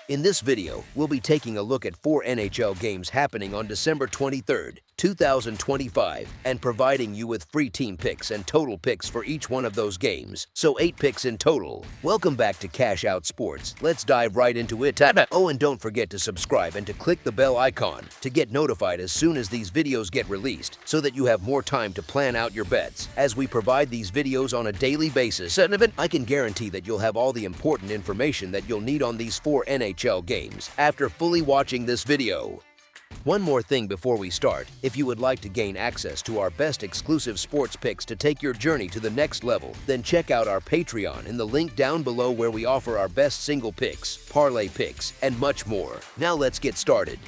In this video, we'll be taking a look at 4 NHL games happening on December 23rd, 2025, and providing you with free team picks and total picks for each one of those games, so 8 picks in total. Welcome back to Cash Out Sports. Let's dive right into it. Oh, and don't forget to subscribe and to click the bell icon to get notified as soon as these videos get released, so that you have more time to plan out your bets. As we provide these videos on a daily basis, I can guarantee that you'll have all the important information that you'll need on these 4 NHL games after fully watching this video. One more thing before we start: if you would like to gain access to our best exclusive sports picks to take your journey to the next level, then check out our Patreon in the link down below, where we offer our best single picks, parlay picks, and much more. Now let's get started.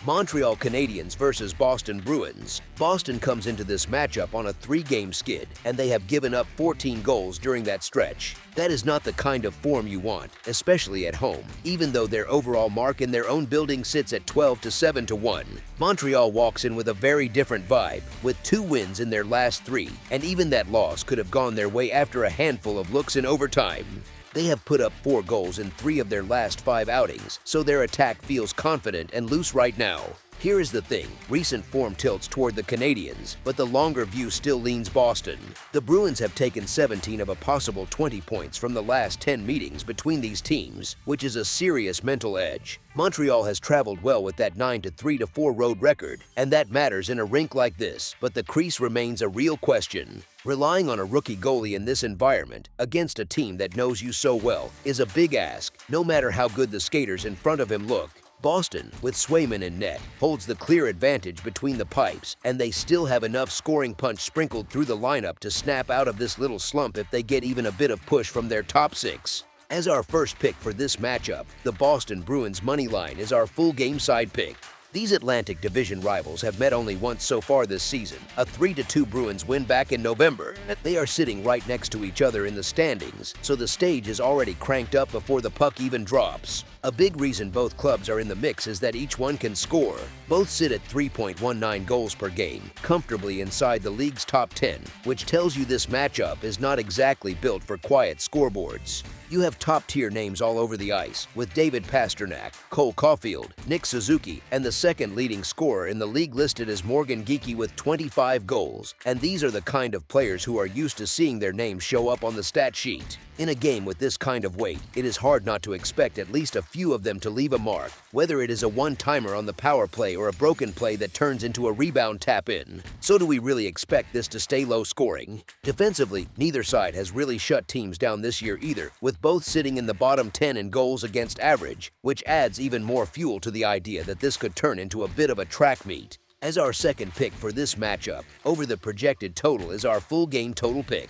Montreal Canadiens versus Boston Bruins. Boston comes into this matchup on a 3-game skid, and they have given up 14 goals during that stretch. That is not the kind of form you want, especially at home, even though their overall mark in their own building sits at 12-7-1. Montreal walks in with a very different vibe, with 2 wins in their last 3, and even that loss could have gone their way after a handful of looks in overtime. They have put up 4 goals in 3 of their last 5 outings, so their attack feels confident and loose right now. Here is the thing: recent form tilts toward the Canadiens, but the longer view still leans Boston. The Bruins have taken 17 of a possible 20 points from the last 10 meetings between these teams, which is a serious mental edge. Montreal has traveled well with that 9-3-4 road record, and that matters in a rink like this, but the crease remains a real question. Relying on a rookie goalie in this environment, against a team that knows you so well, is a big ask, no matter how good the skaters in front of him look. Boston, with Swayman in net, holds the clear advantage between the pipes, and they still have enough scoring punch sprinkled through the lineup to snap out of this little slump if they get even a bit of push from their top 6. As our first pick for this matchup, the Boston Bruins money line is our full game side pick. These Atlantic Division rivals have met only once so far this season, a 3-2 Bruins win back in November. They are sitting right next to each other in the standings, so the stage is already cranked up before the puck even drops. A big reason both clubs are in the mix is that each one can score. Both sit at 3.19 goals per game, comfortably inside the league's top 10, which tells you this matchup is not exactly built for quiet scoreboards. You have top-tier names all over the ice, with David Pastrnak, Cole Caulfield, Nick Suzuki, and the second leading scorer in the league listed as Morgan Geekie with 25 goals, and these are the kind of players who are used to seeing their names show up on the stat sheet. In a game with this kind of weight, it is hard not to expect at least a few of them to leave a mark, whether it is a one-timer on the power play or a broken play that turns into a rebound tap-in. So do we really expect this to stay low scoring? Defensively, neither side has really shut teams down this year either, with both sitting in the bottom 10 in goals against average, which adds even more fuel to the idea that this could turn into a bit of a track meet. As our second pick for this matchup, over the projected total is our full game total pick.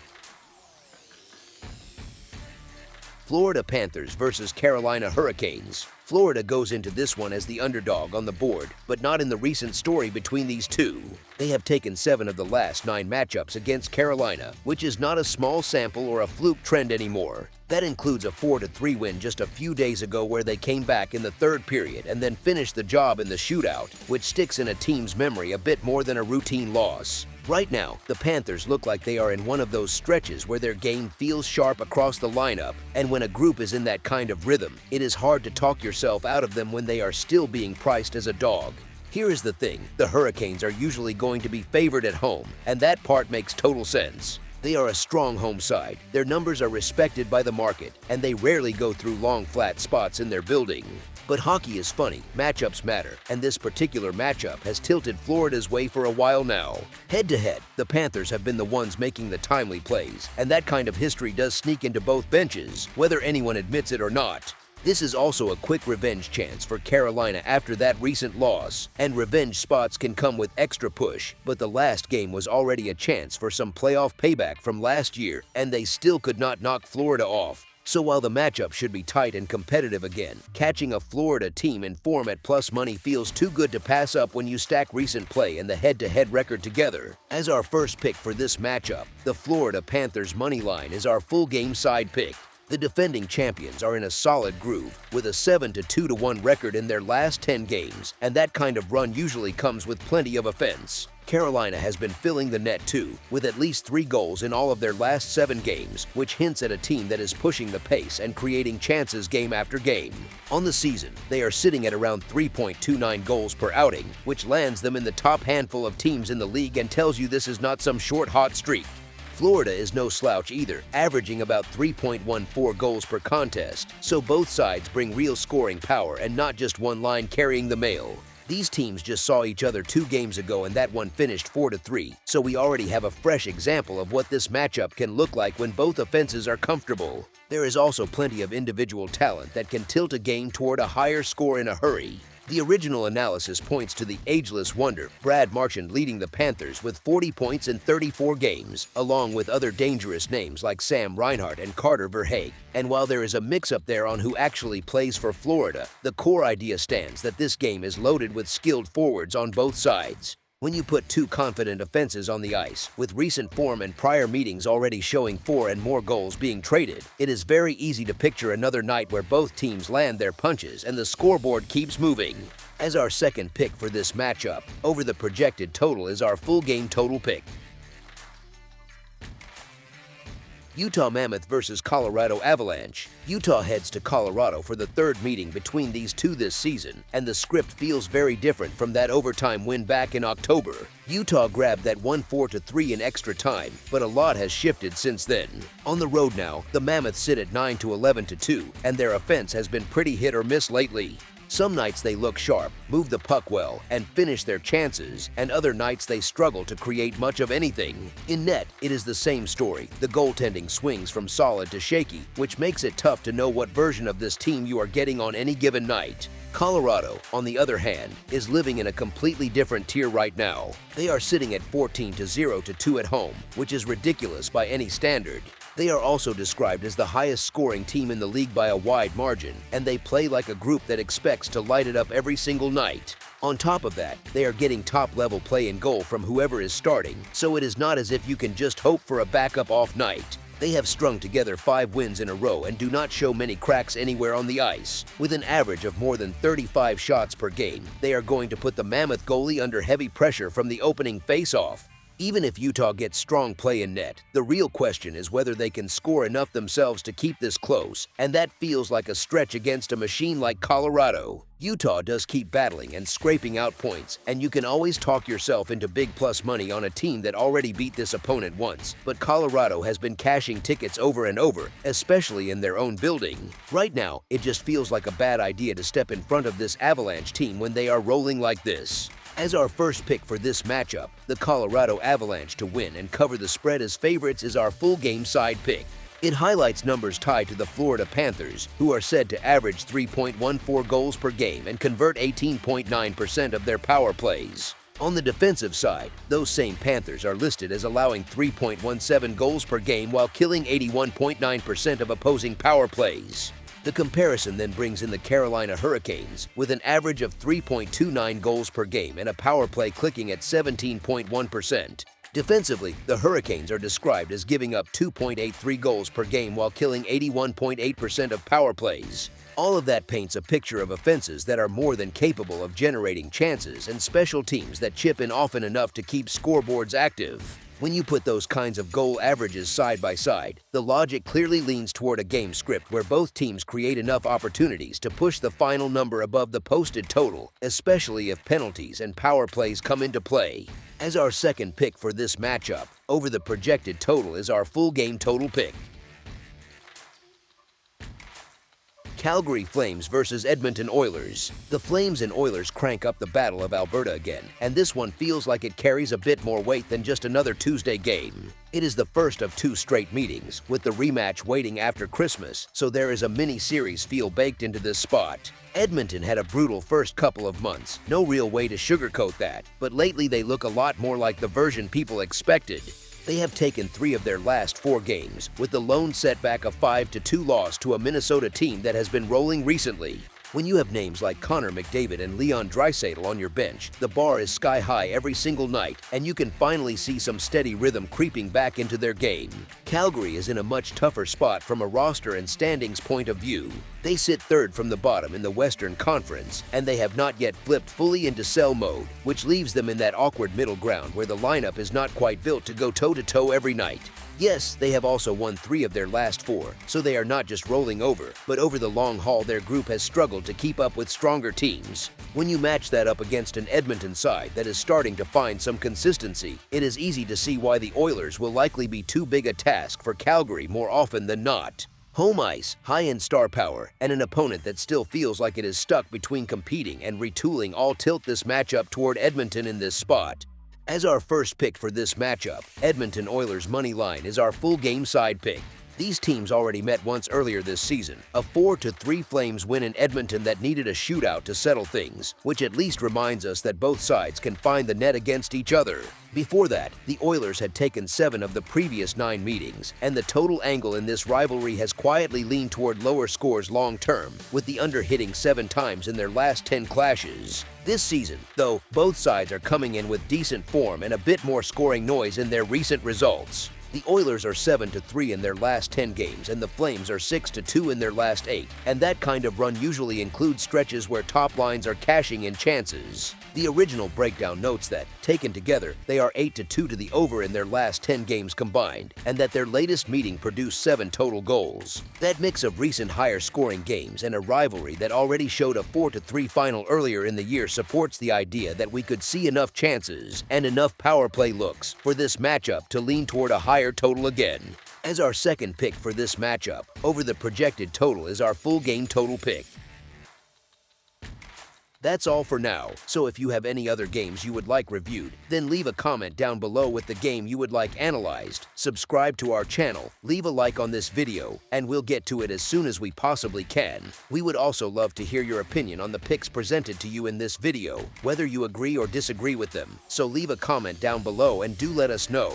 Florida Panthers versus Carolina Hurricanes. Florida goes into this one as the underdog on the board, but not in the recent story between these two. They have taken 7 of the last 9 matchups against Carolina, which is not a small sample or a fluke trend anymore. That includes a 4-3 win just a few days ago, where they came back in the 3rd period and then finished the job in the shootout, which sticks in a team's memory a bit more than a routine loss. Right now, the Panthers look like they are in one of those stretches where their game feels sharp across the lineup, and when a group is in that kind of rhythm, it is hard to talk yourself out of them when they are still being priced as a dog. Here is the thing: the Hurricanes are usually going to be favored at home, and that part makes total sense. They are a strong home side, their numbers are respected by the market, and they rarely go through long flat spots in their building. But hockey is funny, matchups matter, and this particular matchup has tilted Florida's way for a while now. Head-to-head, the Panthers have been the ones making the timely plays, and that kind of history does sneak into both benches, whether anyone admits it or not. This is also a quick revenge chance for Carolina after that recent loss, and revenge spots can come with extra push, but the last game was already a chance for some playoff payback from last year, and they still could not knock Florida off. So while the matchup should be tight and competitive again, catching a Florida team in form at plus money feels too good to pass up when you stack recent play and the head-to-head record together. As our first pick for this matchup, the Florida Panthers money line is our full game side pick. The defending champions are in a solid groove with a 7-2-1 record in their last 10 games, and that kind of run usually comes with plenty of offense. Carolina has been filling the net too, with at least 3 goals in all of their last 7 games, which hints at a team that is pushing the pace and creating chances game after game. On the season, they are sitting at around 3.29 goals per outing, which lands them in the top handful of teams in the league and tells you this is not some short hot streak. Florida is no slouch either, averaging about 3.14 goals per contest, so both sides bring real scoring power and not just one line carrying the mail. These teams just saw each other 2 games ago and that one finished 4-3, so we already have a fresh example of what this matchup can look like when both offenses are comfortable. There is also plenty of individual talent that can tilt a game toward a higher score in a hurry. The original analysis points to the ageless wonder, Brad Marchand, leading the Panthers with 40 points in 34 games, along with other dangerous names like Sam Reinhart and Carter Verhaeghe. And while there is a mix-up there on who actually plays for Florida, the core idea stands that this game is loaded with skilled forwards on both sides. When you put 2 confident offenses on the ice, with recent form and prior meetings already showing 4 and more goals being traded, it is very easy to picture another night where both teams land their punches and the scoreboard keeps moving. As our second pick for this matchup, over the projected total is our full game total pick. Utah Mammoth versus Colorado Avalanche. Utah heads to Colorado for the 3rd meeting between these two this season, and the script feels very different from that overtime win back in October. Utah grabbed that 1-4-3 in extra time, but a lot has shifted since then. On the road now, the Mammoths sit at 9-11-2, and their offense has been pretty hit or miss lately. Some nights they look sharp, move the puck well, and finish their chances, and other nights they struggle to create much of anything. In net, it is the same story. The goaltending swings from solid to shaky, which makes it tough to know what version of this team you are getting on any given night. Colorado, on the other hand, is living in a completely different tier right now. They are sitting at 14-0-2 at home, which is ridiculous by any standard. They are also described as the highest scoring team in the league by a wide margin, and they play like a group that expects to light it up every single night. On top of that, they are getting top-level play and goal from whoever is starting, so it is not as if you can just hope for a backup off night. They have strung together 5 wins in a row and do not show many cracks anywhere on the ice. With an average of more than 35 shots per game, they are going to put the Mammoth goalie under heavy pressure from the opening face-off. Even if Utah gets strong play in net, the real question is whether they can score enough themselves to keep this close, and that feels like a stretch against a machine like Colorado. Utah does keep battling and scraping out points, and you can always talk yourself into big plus money on a team that already beat this opponent once, but Colorado has been cashing tickets over and over, especially in their own building. Right now, it just feels like a bad idea to step in front of this Avalanche team when they are rolling like this. As our first pick for this matchup, the Colorado Avalanche to win and cover the spread as favorites is our full game side pick. It highlights numbers tied to the Florida Panthers, who are said to average 3.14 goals per game and convert 18.9% of their power plays. On the defensive side, those same Panthers are listed as allowing 3.17 goals per game while killing 81.9% of opposing power plays. The comparison then brings in the Carolina Hurricanes, with an average of 3.29 goals per game and a power play clicking at 17.1%. Defensively, the Hurricanes are described as giving up 2.83 goals per game while killing 81.8% of power plays. All of that paints a picture of offenses that are more than capable of generating chances and special teams that chip in often enough to keep scoreboards active. When you put those kinds of goal averages side by side, the logic clearly leans toward a game script where both teams create enough opportunities to push the final number above the posted total, especially if penalties and power plays come into play. As our second pick for this matchup, over the projected total is our full game total pick. Calgary Flames versus Edmonton Oilers. The Flames and Oilers crank up the Battle of Alberta again, and this one feels like it carries a bit more weight than just another Tuesday game. It is the first of 2 straight meetings, with the rematch waiting after Christmas, so there is a mini-series feel baked into this spot. Edmonton had a brutal first couple of months, no real way to sugarcoat that, but lately they look a lot more like the version people expected. They have taken 3 of their last 4 games, with the lone setback of 5-2 loss to a Minnesota team that has been rolling recently. When you have names like Connor McDavid and Leon Draisaitl on your bench, the bar is sky high every single night, and you can finally see some steady rhythm creeping back into their game. Calgary is in a much tougher spot from a roster and standings point of view. They sit third from the bottom in the Western Conference, and they have not yet flipped fully into sell mode, which leaves them in that awkward middle ground where the lineup is not quite built to go toe-to-toe every night. Yes, they have also won 3 of their last 4, so they are not just rolling over, but over the long haul their group has struggled to keep up with stronger teams. When you match that up against an Edmonton side that is starting to find some consistency, it is easy to see why the Oilers will likely be too big a task for Calgary more often than not. Home ice, high-end star power, and an opponent that still feels like it is stuck between competing and retooling all tilt this matchup toward Edmonton in this spot. As our first pick for this matchup, Edmonton Oilers money line is our full game side pick. These teams already met once earlier this season, a 4-3 Flames win in Edmonton that needed a shootout to settle things, which at least reminds us that both sides can find the net against each other. Before that, the Oilers had taken 7 of the previous 9 meetings, and the total angle in this rivalry has quietly leaned toward lower scores long-term, with the under hitting 7 times in their last 10 clashes. This season, though, both sides are coming in with decent form and a bit more scoring noise in their recent results. The Oilers are 7-3 in their last 10 games, and the Flames are 6-2 in their last 8, and that kind of run usually includes stretches where top lines are cashing in chances. The original breakdown notes that, taken together, they are 8-2 to the over in their last 10 games combined, and that their latest meeting produced 7 total goals. That mix of recent higher-scoring games and a rivalry that already showed a 4-3 final earlier in the year supports the idea that we could see enough chances and enough power play looks for this matchup to lean toward a higher total again. As our second pick for this matchup, over the projected total is our full game total pick. That's all for now, so if you have any other games you would like reviewed, then leave a comment down below with the game you would like analyzed, subscribe to our channel, leave a like on this video, and we'll get to it as soon as we possibly can. We would also love to hear your opinion on the picks presented to you in this video, whether you agree or disagree with them, so leave a comment down below and do let us know.